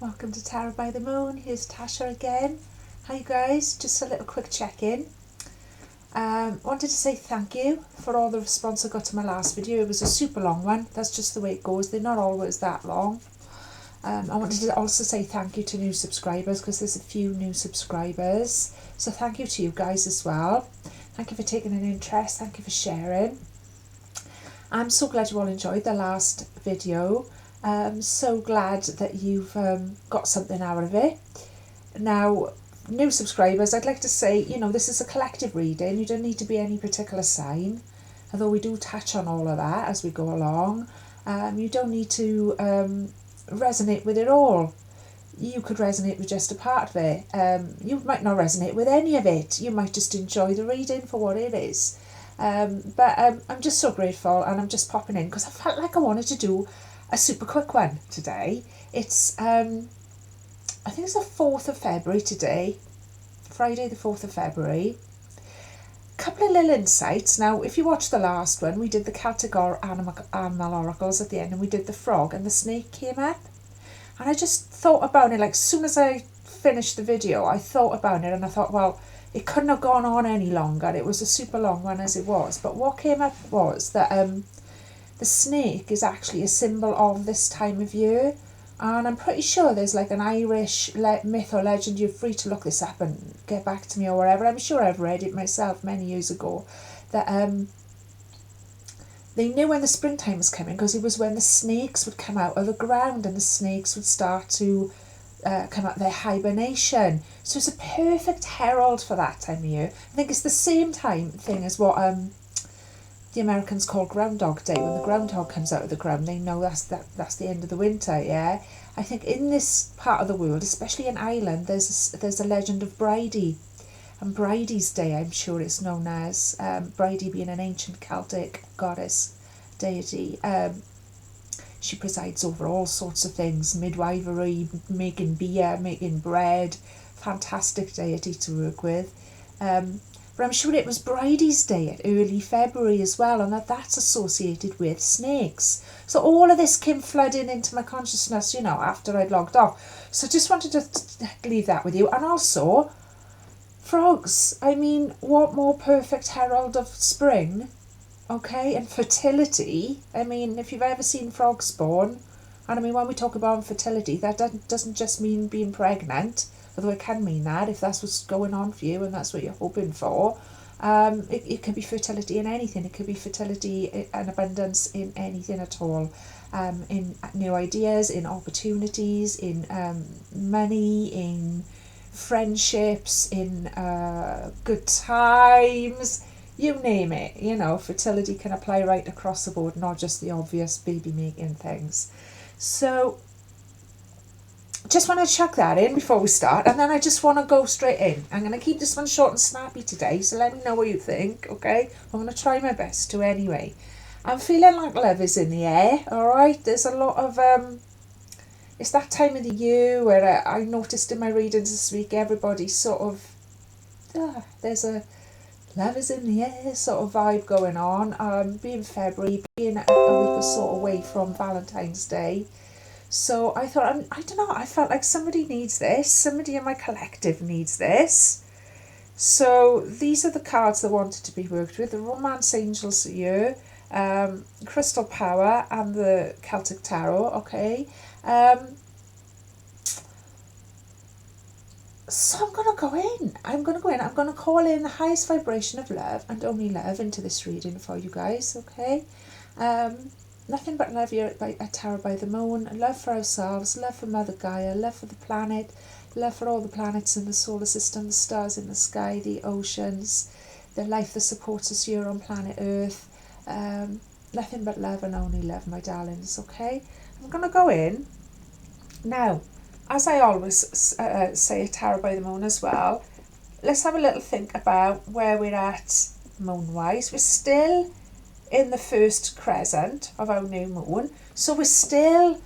Welcome to Tarot by the Moon. Here's Tasha again. Hi guys, just a little quick check-in. Wanted to say thank you for all the response I got to my last video. It was a super long one. That's just the way it goes. They're not always that long. I wanted to also say thank you to new subscribers because there's a few new subscribers. So thank you to you guys as well. Thank you for taking an interest. Thank you for sharing. I'm so glad you all enjoyed the last video. I'm so glad that you've got something out of it. Now, new subscribers, I'd like to say, this is a collective reading. You don't need to be any particular sign, although we do touch on all of that as we go along. You don't need to resonate with it all. You could resonate with just a part of it. You might not resonate with any of it. You might just enjoy the reading for what it is. But I'm just so grateful, and I'm just popping in because I felt like I wanted to do a super quick one today. It's I think it's the 4th of February today, Friday the 4th of February. Couple of little insights. Now, if you watched the last one, we did the Celtic animal oracles at the end, and we did the frog and the snake came up. And I just thought about it, like, as soon as I finished the video, I thought about it, and I thought, well, it couldn't have gone on any longer. It was a super long one as it was. But what came up was that the snake is actually a symbol of this time of year. And I'm pretty sure there's like an Irish myth or legend. You're free to look this up and get back to me or whatever. I'm sure I've read it myself many years ago. That they knew when the springtime was coming because it was when the snakes would come out of the ground and the snakes would start to come out of their hibernation. So it's a perfect herald for that time of year. I think it's the same thing as what the Americans call Groundhog Day. When the groundhog comes out of the ground, they know that's the end of the winter. Yeah, I think in this part of the world, especially in Ireland, there's a legend of Bridie, and Bridie's Day, I'm sure it's known as. Bridie being an ancient Celtic goddess deity. She presides over all sorts of things: midwifery, making beer, making bread. Fantastic deity to work with. But I'm sure it was Bridie's Day at early February as well, and that's associated with snakes. So all of this came flooding into my consciousness, after I'd logged off. So I just wanted to leave that with you. And also, frogs. I mean, what more perfect herald of spring, okay, and fertility. I mean, if you've ever seen frogs spawn, and I mean, when we talk about infertility, that doesn't just mean being pregnant, although it can mean that if that's what's going on for you and that's what you're hoping for. It could be fertility in anything. It could be fertility and abundance in anything at all. In new ideas, in opportunities, in money, in friendships, in good times, you name it. Fertility can apply right across the board, not just the obvious baby making things. So just want to chuck that in before we start, and then I just want to go straight in. I'm going to keep this one short and snappy today, so let me know what you think, okay? I'm going to try my best to anyway. I'm feeling like love is in the air, alright? There's a lot of, it's that time of the year where I noticed in my readings this week, everybody sort of, there's a love is in the air sort of vibe going on. Being February, being a week or so away from Valentine's Day. So I thought, I don't know, I felt like somebody needs this. Somebody in my collective needs this. So these are the cards that wanted to be worked with. The Romance Angels here, Crystal Power, and the Celtic Tarot, okay. So I'm going to go in. I'm going to call in the highest vibration of love and only love into this reading for you guys, okay. Nothing but love here at Tarot by the Moon. Love for ourselves, love for Mother Gaia, love for the planet, love for all the planets in the solar system, the stars in the sky, the oceans, the life that supports us here on planet Earth. Nothing but love and only love, my darlings, okay? I'm going to go in. Now, as I always say at Tarot by the Moon as well, let's have a little think about where we're at moon-wise. We're still in the first crescent of our new moon, so we're still,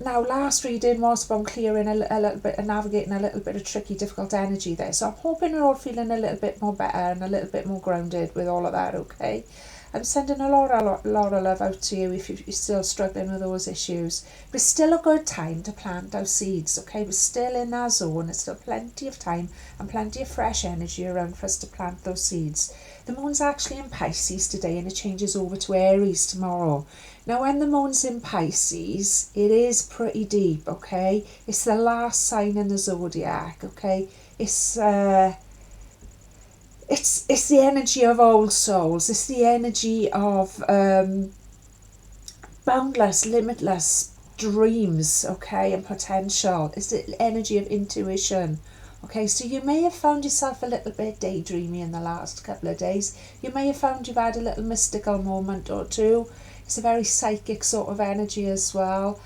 now last reading was about clearing a little bit and navigating a little bit of tricky, difficult energy there, so I'm hoping we're all feeling a little bit more better and a little bit more grounded with all of that, okay. I'm sending a lot of love out to you if you're still struggling with those issues. But it's still a good time to plant those seeds, okay? We're still in our zone. There's still plenty of time and plenty of fresh energy around for us to plant those seeds. The moon's actually in Pisces today, and it changes over to Aries tomorrow. Now, when the moon's in Pisces, it is pretty deep, okay? It's the last sign in the zodiac, okay? It's the energy of old souls. It's the energy of boundless, limitless dreams, okay, and potential. It's the energy of intuition. Okay, so you may have found yourself a little bit daydreamy in the last couple of days. You may have found you've had a little mystical moment or two. It's a very psychic sort of energy as well.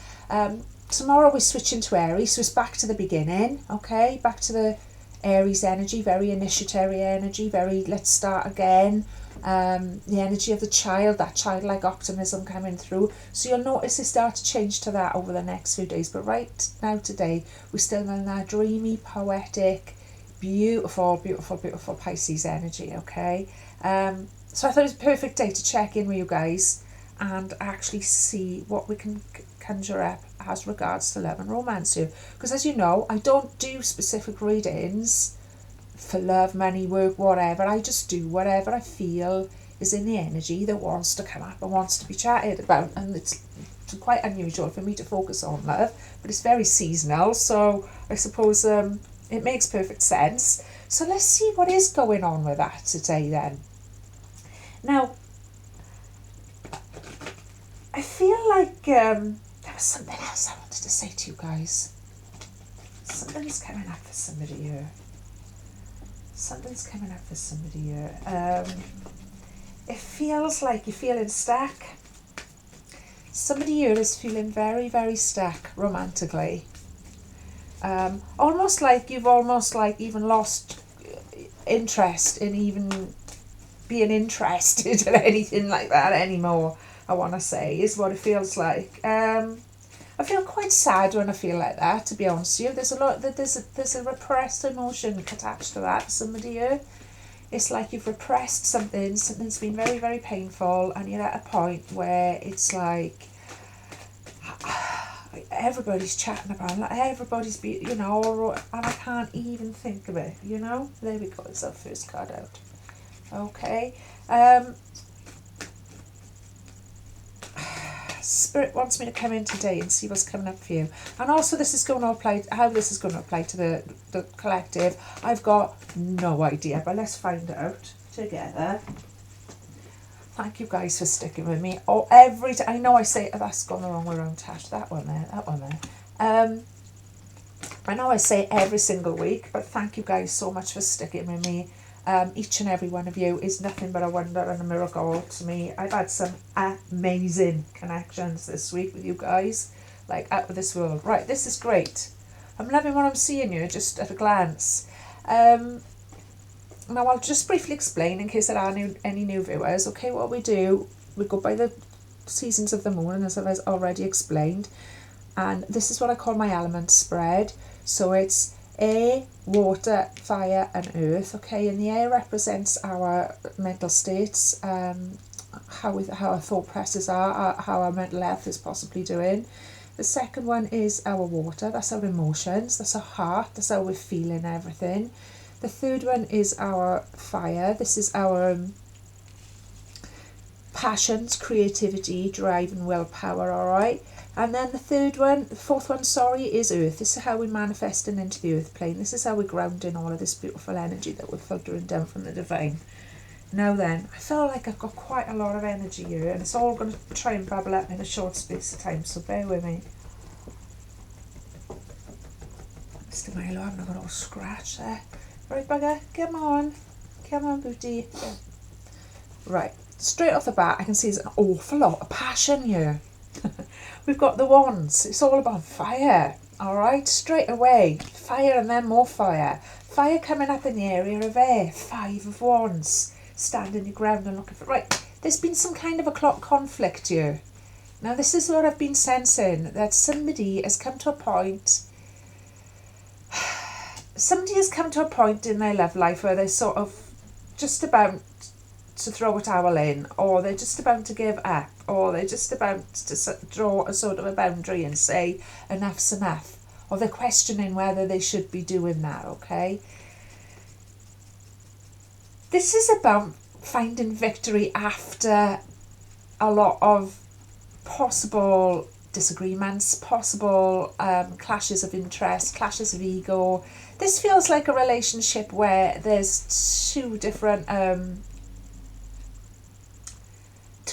Tomorrow we're switching to Aries, so it's back to the beginning, okay? Back to the Aries energy, very initiatory energy, very let's start again. The energy of the child, that childlike optimism coming through. So you'll notice it start to change to that over the next few days. But right now today, we're still in that dreamy, poetic, beautiful, beautiful, beautiful Pisces energy, okay? So I thought it was a perfect day to check in with you guys and actually see what we can conjure up as regards to love and romance here. Because as you know, I don't do specific readings for love, money, work, whatever. I just do whatever I feel is in the energy that wants to come up and wants to be chatted about. And it's quite unusual for me to focus on love, but it's very seasonal, so I suppose it makes perfect sense. So let's see what is going on with that today then. Now, I feel like there was something else I wanted to say to you guys. Something's coming up for somebody here. Something's coming up for somebody here. It feels like you're feeling stuck. Somebody here is feeling very, very stuck romantically. Almost like you've even lost interest in even being interested in anything like that anymore, I want to say, is what it feels like. I feel quite sad when I feel like that, to be honest with you. There's a repressed emotion attached to that, somebody here. It's like you've repressed something's been very, very painful, and you're at a point where it's like everybody's chatting about it, everybody's, and I can't even think of it, There we go, it's our first card out. Okay. Spirit wants me to come in today and see what's coming up for you. And also how this is going to apply to the collective, I've got no idea, but let's find out together. Thank you guys for sticking with me. I know I say, that's gone the wrong way around, Tash. That one there. I know I say it every single week, but thank you guys so much for sticking with me. Each and every one of you is nothing but a wonder and a miracle to me. I've had some amazing connections this week with you guys, like out of this world. Right, this is great. I'm loving what I'm seeing here just at a glance. Now I'll just briefly explain in case there are any new viewers. Okay, what we do, we go by the seasons of the moon, as I've already explained, and this is what I call my element spread. So it's air, water, fire and earth, okay, and the air represents our mental states, how our thought processes are, how our mental health is possibly doing. The second one is our water, that's our emotions, that's our heart, that's how we're feeling everything. The third one is our fire, this is our passions, creativity, drive and willpower, alright. And then the fourth one, is earth. This is how we're manifesting into the earth plane. This is how we're grounding all of this beautiful energy that we're filtering down from the divine. Now then, I feel like I've got quite a lot of energy here, and it's all going to try and bubble up in a short space of time, so bear with me. Mr. Milo, I haven't got all scratch there. Right, bugger, come on, booty. Yeah. Right, straight off the bat, I can see there's an awful lot of passion here. We've got the wands. It's all about fire. All right, straight away, fire and then more fire. Fire coming up in the area of air. 5 of wands. Standing your ground and looking for... Right, there's been some kind of a conflict here. Now, this is what I've been sensing, that somebody has come to a point... Somebody has come to a point in their love life where they're sort of just about to throw a towel in, or they're just about to give up, or they're just about to draw a sort of a boundary and say enough's enough, or they're questioning whether they should be doing that, okay? This is about finding victory after a lot of possible disagreements, possible clashes of interest, clashes of ego. This feels like a relationship where there's two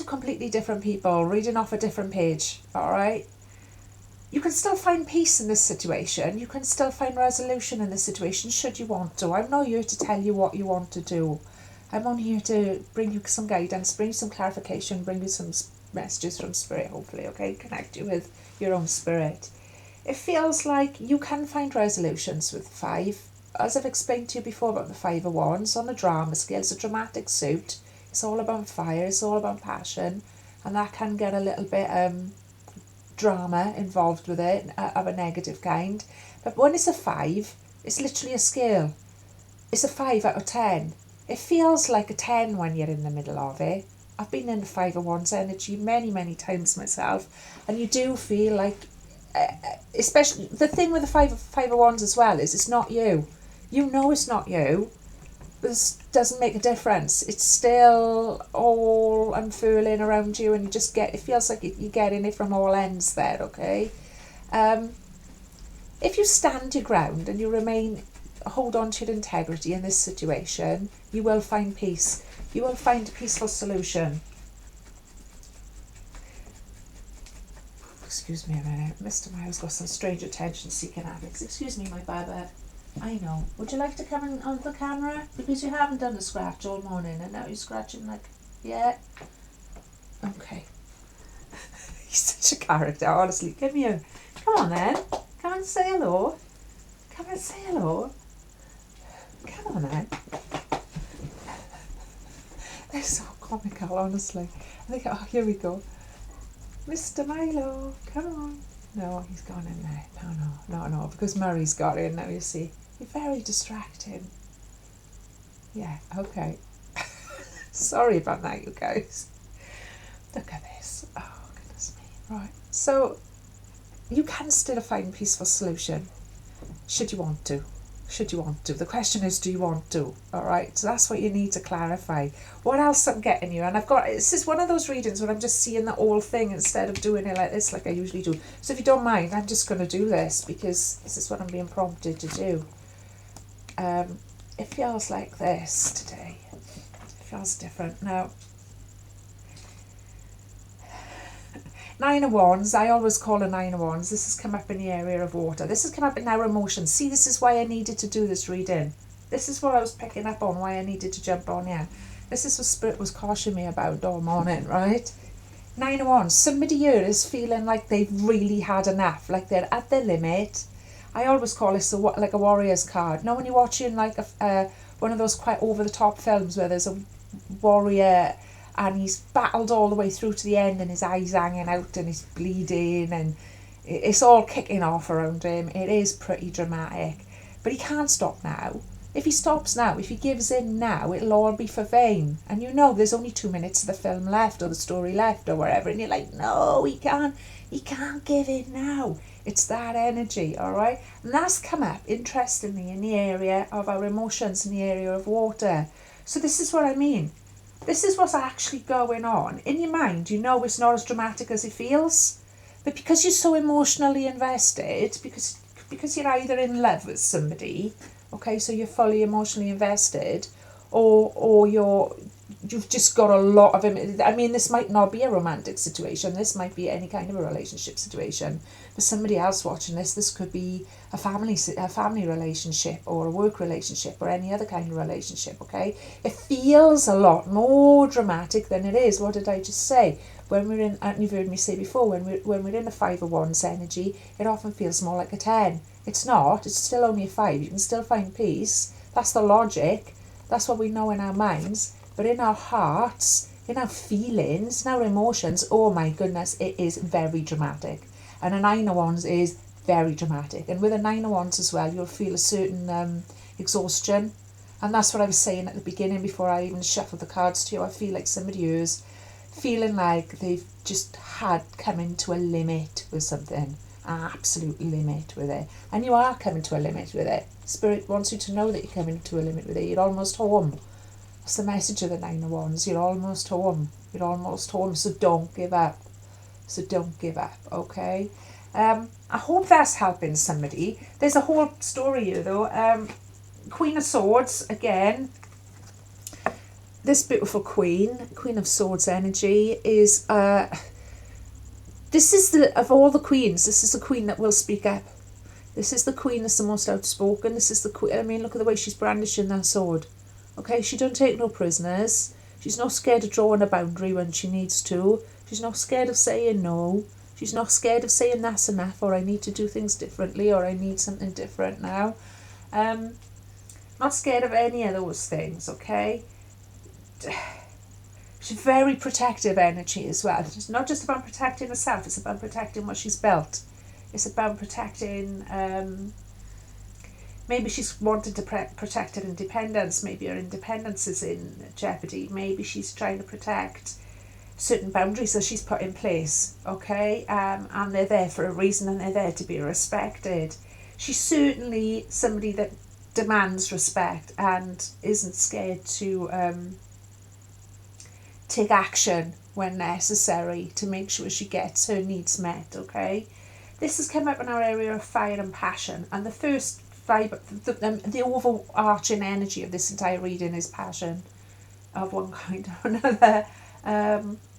completely different people reading off a different page, all right? You can still find peace in this situation. You can still find resolution in this situation should you want to. I'm not here to tell you what you want to do. I'm only here to bring you some guidance, bring you some clarification, bring you some messages from spirit, hopefully, okay? Connect you with your own spirit. It feels like you can find resolutions with 5. As I've explained to you before about the 5 of Wands, on a drama scale, it's a dramatic suit. It's all about fire, it's all about passion, and that can get a little bit drama involved with it, of a negative kind. But when it's a 5, it's literally a scale. It's a 5 out of 10. It feels like a 10 when you're in the middle of it. I've been in the 5 of Wands energy many times myself, and you do feel like, especially the thing with the 5 of Wands as well is it's not you. You know it's not you. This doesn't make a difference. It's still all unfurling around you, and you just it feels like you're getting it from all ends there, okay? If you stand your ground and you hold on to your integrity in this situation, you will find peace. You will find a peaceful solution. Excuse me a minute. Mr. Miles got some strange attention-seeking habits. Excuse me, my baba. I know. Would you like to come in on the camera? Because you haven't done a scratch all morning, and now you're scratching like, yeah. Okay. He's such a character, honestly. Come here. Come on then. Come and say hello. Come and say hello. Come on then. They're so comical, honestly. I think, oh, here we go. Mr. Milo, come on. No, he's gone in there. No, because Murray's got in now, you see. You're very distracting. Yeah, okay. Sorry about that, you guys. Look at this. Oh, goodness me. Right. So, you can still find a peaceful solution. Should you want to. The question is, do you want to? All right. So that's what you need to clarify. What else I'm getting you? And this is one of those readings where I'm just seeing the whole thing instead of doing it like this, like I usually do. So if you don't mind, I'm just going to do this because this is what I'm being prompted to do. It feels like this today. It feels different. Now, 9 of Wands, I always call a 9 of Wands. This has come up in the area of water. This has come up in our emotions. See, this is why I needed to do this reading. This is what I was picking up on, why I needed to jump on here. This is what Spirit was cautioning me about all morning, right? 9 of Wands. Somebody here is feeling like they've really had enough, like they're at their limit. I always call this like a warrior's card. Now, when you're watching like one of those quite over-the-top films where there's a warrior and he's battled all the way through to the end and his eyes hanging out and he's bleeding and it's all kicking off around him. It is pretty dramatic. But he can't stop now. If he stops now, if he gives in now, it'll all be for vain. And you know there's only 2 minutes of the film left or the story left or whatever. And you're like, no, he can't give in now. It's that energy, all right? And that's come up, interestingly, in the area of our emotions, in the area of water. So this is what I mean. This is what's actually going on. In your mind, you know it's not as dramatic as it feels. But because you're so emotionally invested, because you're either in love with somebody, okay, so you're fully emotionally invested, or you've just got a lot of him. I mean, this might not be a romantic situation. This might be any kind of a relationship situation. For somebody else watching this could be a family relationship or a work relationship or any other kind of relationship, okay? It feels a lot more dramatic than it is. What did I just say? When we're in, and you've heard me say before, when we're in the 5 of Wands energy, it often feels more like a 10. It's not. It's still only a 5. You can still find peace. That's the logic. That's what we know in our minds. But in our hearts, in our feelings, in our emotions, oh my goodness, it is very dramatic. And a 9 of Wands is very dramatic. And with a 9 of Wands as well, you'll feel a certain exhaustion. And that's what I was saying at the beginning before I even shuffled the cards to you. I feel like somebody is feeling like they've just had come into a limit with something, an absolute limit with it. And you are coming to a limit with it. Spirit wants you to know that you're coming to a limit with it. You're almost home. That's the message of the Nine of Wands. You're almost home. You're almost home. So don't give up. So don't give up, okay? I hope that's helping somebody. There's a whole story here, though. Queen of Swords, again. This beautiful Queen of Swords energy is... this is of all the queens, this is the queen that will speak up. This is the queen that's the most outspoken. This is the queen. I mean, look at the way she's brandishing that sword. Okay, she don't take no prisoners. She's not scared of drawing a boundary when she needs to. She's not scared of saying no. She's not scared of saying that's enough, or I need to do things differently, or I need something different now. Not scared of any of those things, okay? She's very protective energy as well. It's not just about protecting herself, it's about protecting what she's built. It's about protecting, maybe she's wanting to protect her independence. Maybe her independence is in jeopardy. Maybe she's trying to protect certain boundaries that she's put in place, okay? And they're there for a reason, and they're there to be respected. She's certainly somebody that demands respect and isn't scared to take action when necessary to make sure she gets her needs met, okay? This has come up in our area of fire and passion, and the first vibe, the overarching energy of this entire reading is passion of one kind or another.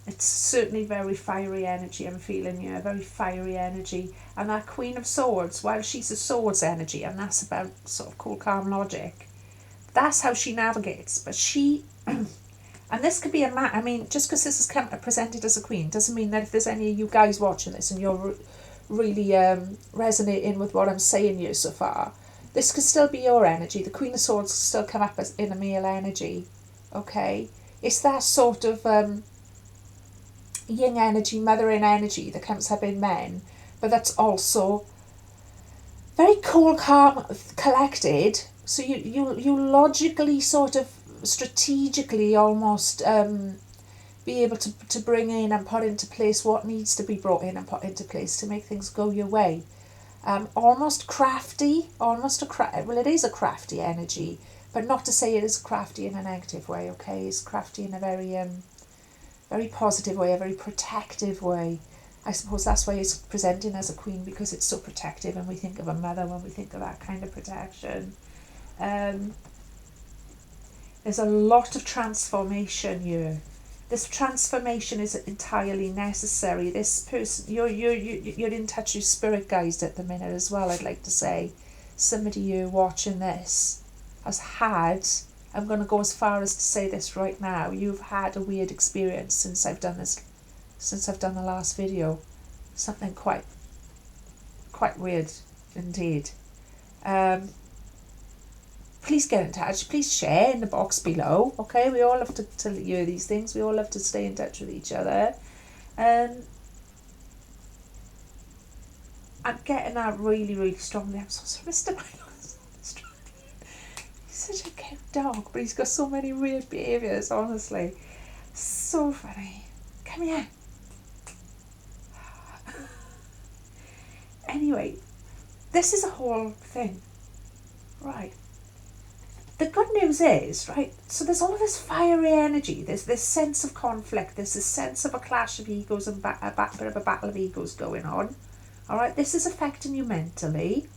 It's certainly very fiery energy I'm feeling here, very fiery energy. And that Queen of Swords, while she's a swords energy, and that's about sort of cool, calm logic, that's how she navigates. But she, and this could be a man, I mean, just because this is presented as a queen, doesn't mean that if there's any of you guys watching this and you're really resonating with what I'm saying here so far, this could still be your energy. The Queen of Swords could still come up as in a male energy, okay? It's that sort of yin energy, mothering energy that comes up in men, but that's also very cool, calm, collected. So you logically, sort of strategically almost be able to bring in and put into place what needs to be brought in and put into place to make things go your way. Almost crafty, well, it is a crafty energy, but not to say it is crafty in a negative way, okay? It's crafty in a very very positive way, a very protective way. I suppose that's why it's presenting as a queen, because it's so protective, and we think of a mother when we think of that kind of protection. There's a lot of transformation here. This transformation is entirely necessary. This person, you're in touch with spirit guides at the minute as well, I'd like to say. Somebody you watching this has had, I'm going to go as far as to say this right now, you've had a weird experience since I've done the last video. Something quite weird indeed. Please get in touch. Please share in the box below. Okay, we all love to hear these things. We all love to stay in touch with each other. I'm getting that really, really strongly. I'm so sorry, Mr. Milo. He's such a cute dog, but he's got so many weird behaviours, honestly. So funny. Come here. Anyway, this is a whole thing. Right. The good news is, right, so there's all this fiery energy, there's this sense of conflict, there's this sense of a clash of egos and a bit of a battle of egos going on. All right, this is affecting you mentally.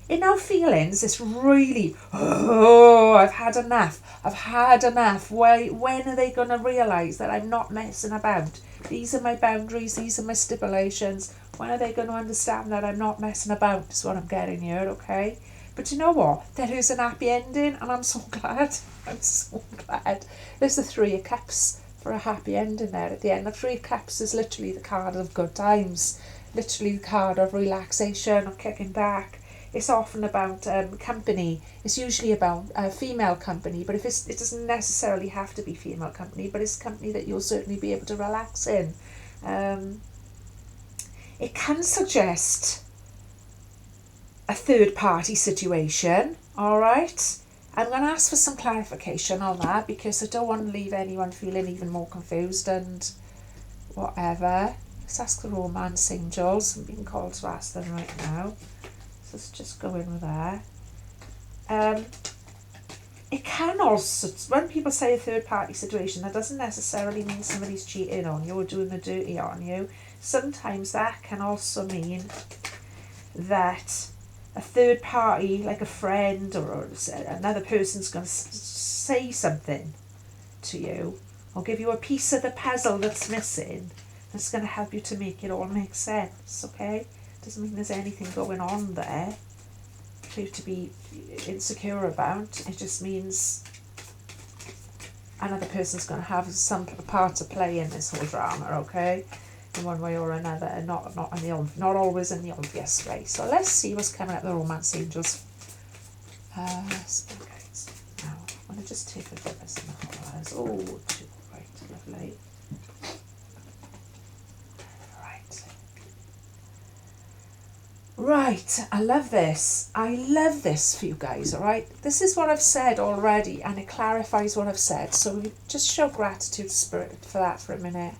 In our feelings, this really, I've had enough. When are they going to realise that I'm not messing about? These are my boundaries, these are my stipulations. When are they going to understand that I'm not messing about, is what I'm getting here, okay? But you know what? There is an happy ending, and I'm so glad. I'm so glad. There's the Three of Cups for a happy ending there at the end. The Three of Cups is literally the card of good times, literally the card of relaxation, of kicking back. It's often about company. It's usually about female company, but it doesn't necessarily have to be female company, but it's company that you'll certainly be able to relax in. It can suggest a third party situation, all right? I'm going to ask for some clarification on that because I don't want to leave anyone feeling even more confused and whatever. Let's ask the romance angels. I'm being called to ask them right now. So let's just go in with that. It can also, when people say a third party situation, that doesn't necessarily mean somebody's cheating on you or doing the dirty on you. Sometimes that can also mean that a third party, like a friend or another person's going to say something to you or give you a piece of the puzzle that's missing. That's going to help you to make it all make sense, okay? Doesn't mean there's anything going on there for you to be insecure about. It just means another person's going to have some part to play in this whole drama, okay? In one way or another, and not always in the obvious way. So let's see what's coming up the romance angels. Now, I'm going to just take a bit of some colours. Oh, two, right, lovely. Right, I love this. I love this for you guys, all right? This is what I've said already, and it clarifies what I've said. So we just show gratitude to Spirit for that for a minute.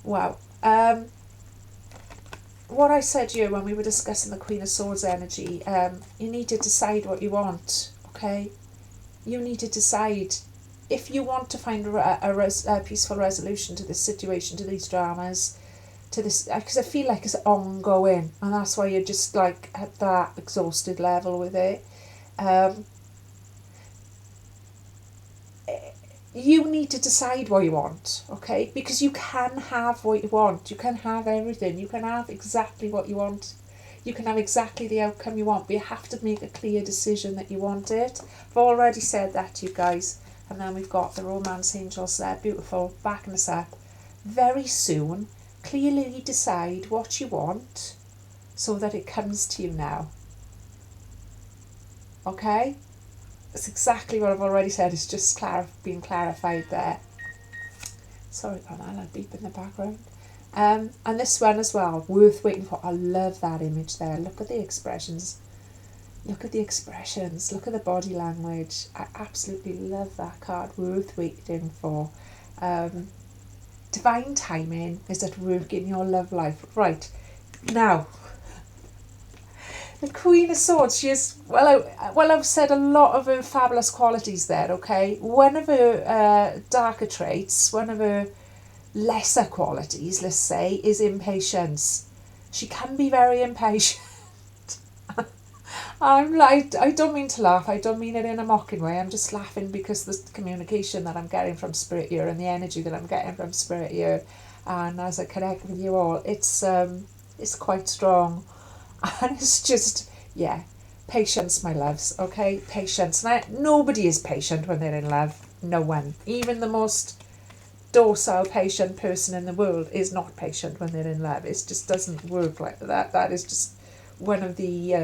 Wow. What I said to you when we were discussing the Queen of Swords energy, you need to decide what you want, okay? You need to decide if you want to find a peaceful resolution to this situation, to these dramas, to this, because I feel like it's ongoing, and that's why you're just like at that exhausted level with it. You need to decide what you want, okay? Because you can have what you want. You can have everything. You can have exactly what you want. You can have exactly the outcome you want, but you have to make a clear decision that you want it. I've already said that to you guys. And then we've got the romance angels there, beautiful, backing us up. Very soon, clearly decide what you want so that it comes to you now. Okay? That's exactly what I've already said. It's just being clarified there. Sorry about that, I'll beep in the background. And this one as well, worth waiting for. I love that image there. Look at the expressions. Look at the expressions. Look at the body language. I absolutely love that card. Worth waiting for. Divine timing is at work in your love life. Right, now, the Queen of Swords, she is, I've said a lot of her fabulous qualities there, okay? One of her darker traits, one of her lesser qualities, let's say, is impatience. She can be very impatient. I don't mean to laugh, I don't mean it in a mocking way, I'm just laughing because the communication that I'm getting from Spirit here and the energy that I'm getting from Spirit here, and as I connect with you all, it's quite strong. And it's just, yeah, patience, my loves, okay? Patience. Now, nobody is patient when they're in love. No one. Even the most docile, patient person in the world is not patient when they're in love. It just doesn't work like that. That is just one of the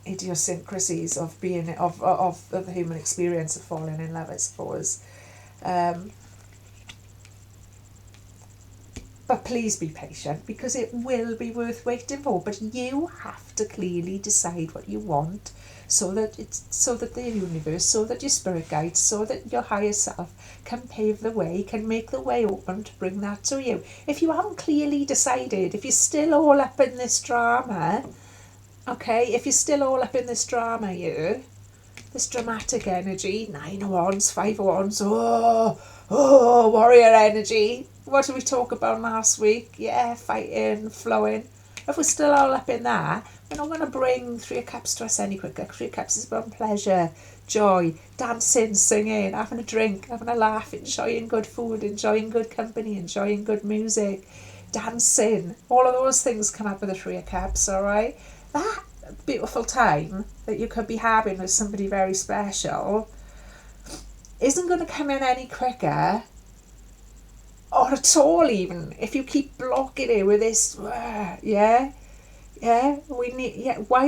idiosyncrasies of being of the human experience of falling in love, I suppose. But please be patient, because it will be worth waiting for. But you have to clearly decide what you want, so that the universe, so that your spirit guides, so that your higher self can pave the way, can make the way open to bring that to you. If you haven't clearly decided, if you're still all up in this drama, okay, if you're still all up in this drama here, this dramatic energy, 9 of Wands, 5 of Wands, oh, warrior energy. What did we talk about last week? Yeah, fighting, flowing. If we're still all up in that, we're not going to bring 3 of Cups to us any quicker. 3 of Cups is about pleasure, joy, dancing, singing, having a drink, having a laugh, enjoying good food, enjoying good company, enjoying good music, dancing. All of those things come up with the 3 of Cups, all right? That beautiful time that you could be having with somebody very special isn't going to come in any quicker, or at all, even if you keep blocking it with this. While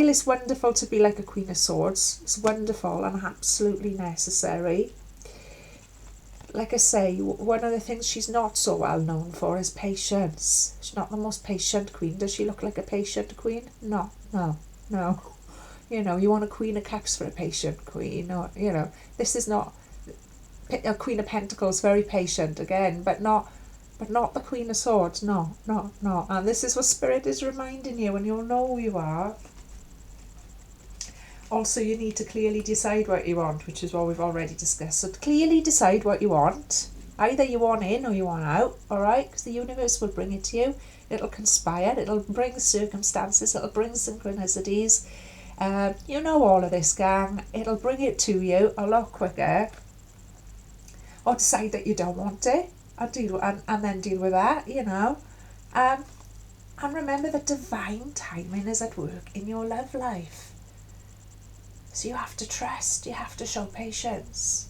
it's wonderful to be like a Queen of Swords, it's wonderful and absolutely necessary. Like I say, one of the things she's not so well known for is patience. She's not the most patient queen. Does she look like a patient queen? No. You know, you want a Queen of Cups for a patient queen, or, you know, this is not a Queen of Pentacles, very patient again, but not the Queen of Swords. No. And this is what Spirit is reminding you, and you'll know who you are. Also, you need to clearly decide what you want, which is what we've already discussed. So clearly decide what you want. Either you want in or you want out, all right? Because the universe will bring it to you. It'll conspire. It'll bring circumstances. It'll bring synchronicities. You know all of this, gang. It'll bring it to you a lot quicker. Or decide that you don't want it and then deal with that, you know. And remember that divine timing is at work in your love life. So you have to trust. You have to show patience.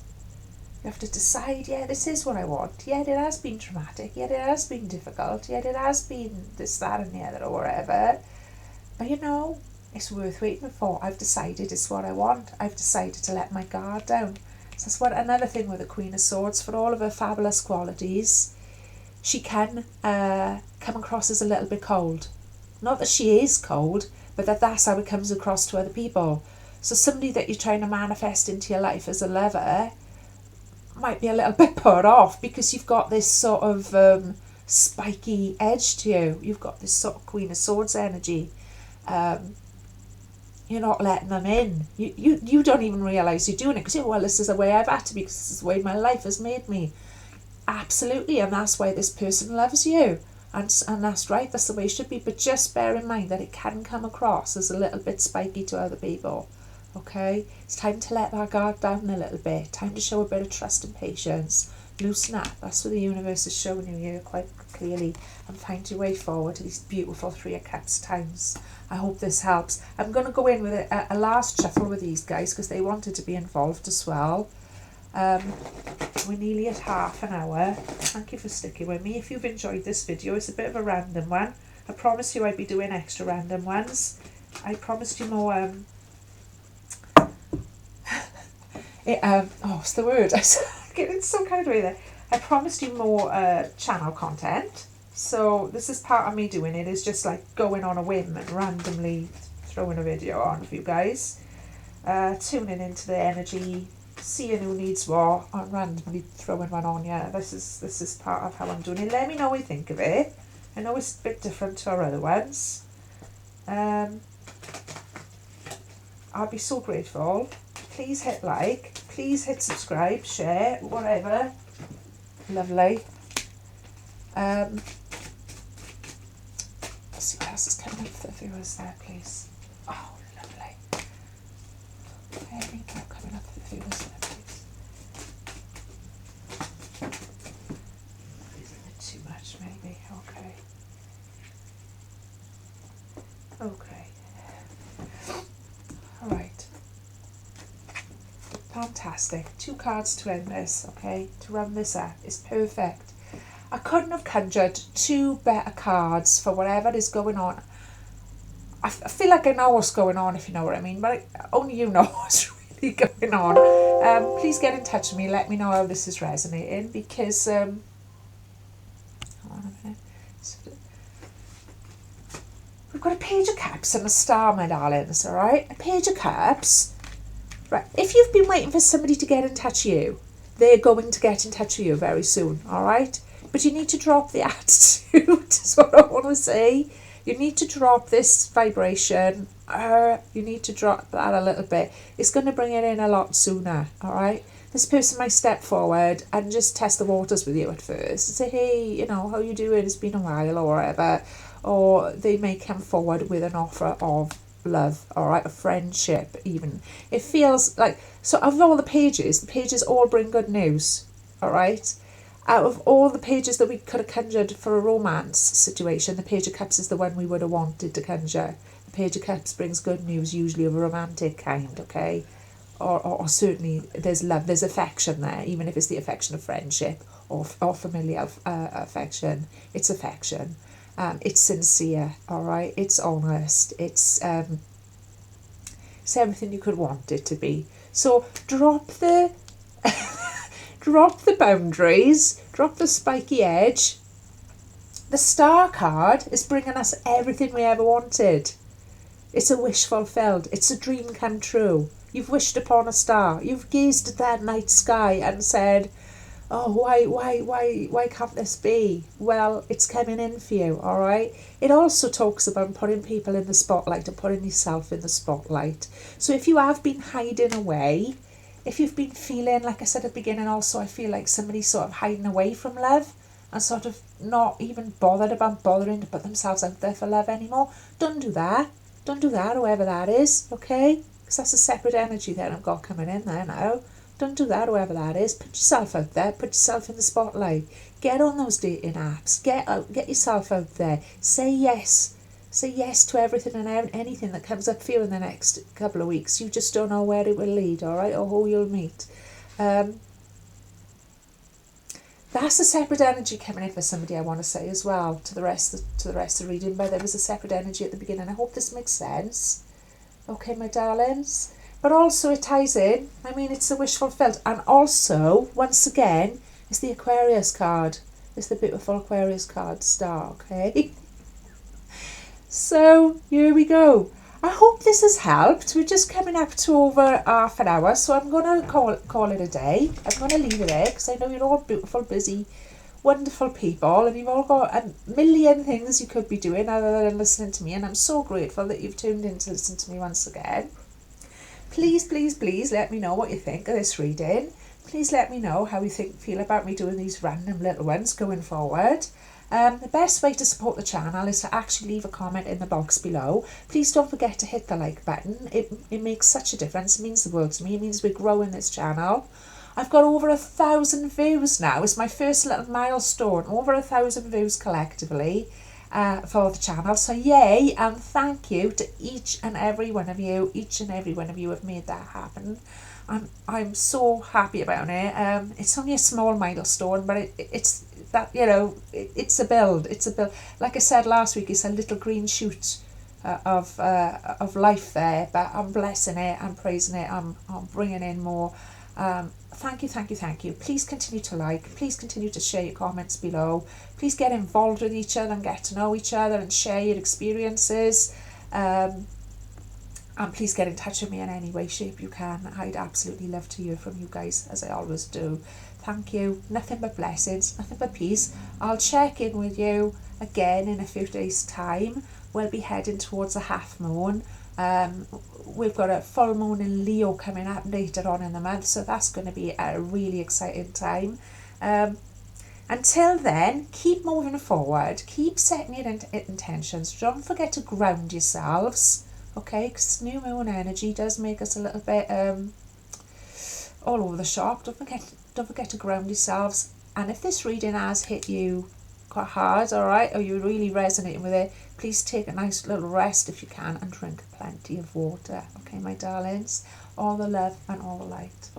You have to decide, yeah, this is what I want. Yeah, it has been traumatic. Yeah, it has been difficult. Yeah, it has been this, that and the other or whatever. But you know, it's worth waiting for. I've decided it's what I want. I've decided to let my guard down. So that's what another thing with the Queen of Swords, for all of her fabulous qualities, she can come across as a little bit cold. Not that she is cold, but that's how it comes across to other people. So somebody that you're trying to manifest into your life as a lover might be a little bit put off because you've got this sort of spiky edge to you. You've got this sort of Queen of Swords energy. You're not letting them in. You don't even realise you're doing it because, well, this is the way I've had to be, because this is the way my life has made me. Absolutely, and that's why this person loves you. And that's right, that's the way it should be. But just bear in mind that it can come across as a little bit spiky to other people. Okay? It's time to let that guard down a little bit. Time to show a bit of trust and patience. Loosen up. That's what the universe is showing you here quite clearly. And find your way forward to these beautiful Three of Cups times. I hope this helps. I'm going to go in with a last shuffle with these guys because they wanted to be involved as well. We're nearly at half an hour. Thank you for sticking with me. If you've enjoyed this video, it's a bit of a random one. I promised you I'd be doing extra random ones. I promised you more what's the word? I'm getting some kind of way there. I promised you more channel content. So this is part of me doing it. Is just like going on a whim and randomly throwing a video on for you guys. Tuning into the energy, seeing who needs what, and randomly throwing one on. Yeah, this is part of how I'm doing it. Let me know what you think of it. I know it's a bit different to our other ones. I'll be so grateful. Please hit like, please hit subscribe, share, whatever. Lovely. Let's see what else is coming up for the viewers there, please. Oh, lovely. Very good coming up for the viewers there, please. Is it too much, maybe? Okay. Okay. Alright. Fantastic. 2 cards to end this, okay? To run this up is perfect. I couldn't have conjured 2 better cards for whatever is going on. I feel like I know what's going on, if you know what I mean, but only you know what's really going on. Please get in touch with me. Let me know how this is resonating, because hold on a minute. We've got a Page of Cups and a Star, my darlings, all right? A Page of Cups. Right, if you've been waiting for somebody to get in touch with you, they're going to get in touch with you very soon, all right? But you need to drop the attitude, is what I want to say. You need to drop this vibration. You need to drop that a little bit. It's going to bring it in a lot sooner, all right? This person might step forward and just test the waters with you at first and say, hey, you know, how you doing? It's been a while or whatever. Or they may come forward with an offer of love, all right, a friendship even. It feels like, so of all the pages all bring good news, all right? Out of all the pages that we could have conjured for a romance situation, the Page of Cups is the one we would have wanted to conjure. The Page of Cups brings good news, usually of a romantic kind, okay? Or certainly there's love, there's affection there, even if it's the affection of friendship or familial affection. It's affection. It's sincere, all right? It's honest. It's everything you could want it to be. So drop the drop the boundaries, drop the spiky edge. The Star card is bringing us everything we ever wanted. It's a wish fulfilled. It's a dream come true. You've wished upon a star. You've gazed at that night sky and said, oh, why can't this be? Well, it's coming in for you, all right? It also talks about putting people in the spotlight and putting yourself in the spotlight. So if you have been hiding away, if you've been feeling, like I said at the beginning also, I feel like somebody's sort of hiding away from love and sort of not even bothered about bothering to put themselves out there for love anymore, don't do that. Don't do that, whoever that is, okay? Because that's a separate energy that I've got coming in there now. Don't do that, whoever that is. Put yourself out there. Put yourself in the spotlight. Get on those dating apps. Get yourself out there. Say yes. Say yes to everything and anything that comes up for you in the next couple of weeks. You just don't know where it will lead, all right, or who you'll meet. That's a separate energy coming in for somebody, I want to say as well, to the rest of the reading, but there was a separate energy at the beginning. I hope this makes sense. Okay, my darlings. But also it ties in. I mean, it's a wish fulfilled. And also, once again, it's the Aquarius card. It's the beautiful Aquarius card star, okay? So, here we go. I hope this has helped. We're just coming up to over half an hour, so I'm going to call it a day. I'm going to leave it there because I know you're all beautiful, busy, wonderful people, and you've all got a million things you could be doing other than listening to me, and I'm so grateful that you've tuned in to listen to me once again. Please, please, please let me know what you think of this reading. Please let me know how you feel about me doing these random little ones going forward. The best way to support the channel is to actually leave a comment in the box below. Please don't forget to hit the like button. It makes such a difference. It means the world to me. It means we're growing this channel. I've got over 1,000 views now. It's my first little milestone. Over 1,000 views collectively for the channel. So yay, and thank you to each and every one of you. Each and every one of you have made that happen. I'm so happy about it. It's only a small milestone, but it's that, you know, it's a build. It's a build. Like I said last week, it's a little green shoot of life there. But I'm blessing it. I'm praising it. I'm bringing in more. Thank you, thank you, thank you. Please continue to like. Please continue to share your comments below. Please get involved with each other and get to know each other and share your experiences. And please get in touch with me in any way, shape you can. I'd absolutely love to hear from you guys, as I always do. Thank you. Nothing but blessings, nothing but peace. I'll check in with you again in a few days' time. We'll be heading towards a half moon. We've got a full moon in Leo coming up later on in the month, so that's going to be a really exciting time. Until then, keep moving forward. Keep setting your intentions. Don't forget to ground yourselves. Okay, because new moon energy does make us a little bit all over the shop. Don't forget to ground yourselves. And if this reading has hit you quite hard, all right, or you're really resonating with it, please take a nice little rest if you can and drink plenty of water. Okay, my darlings, all the love and all the light.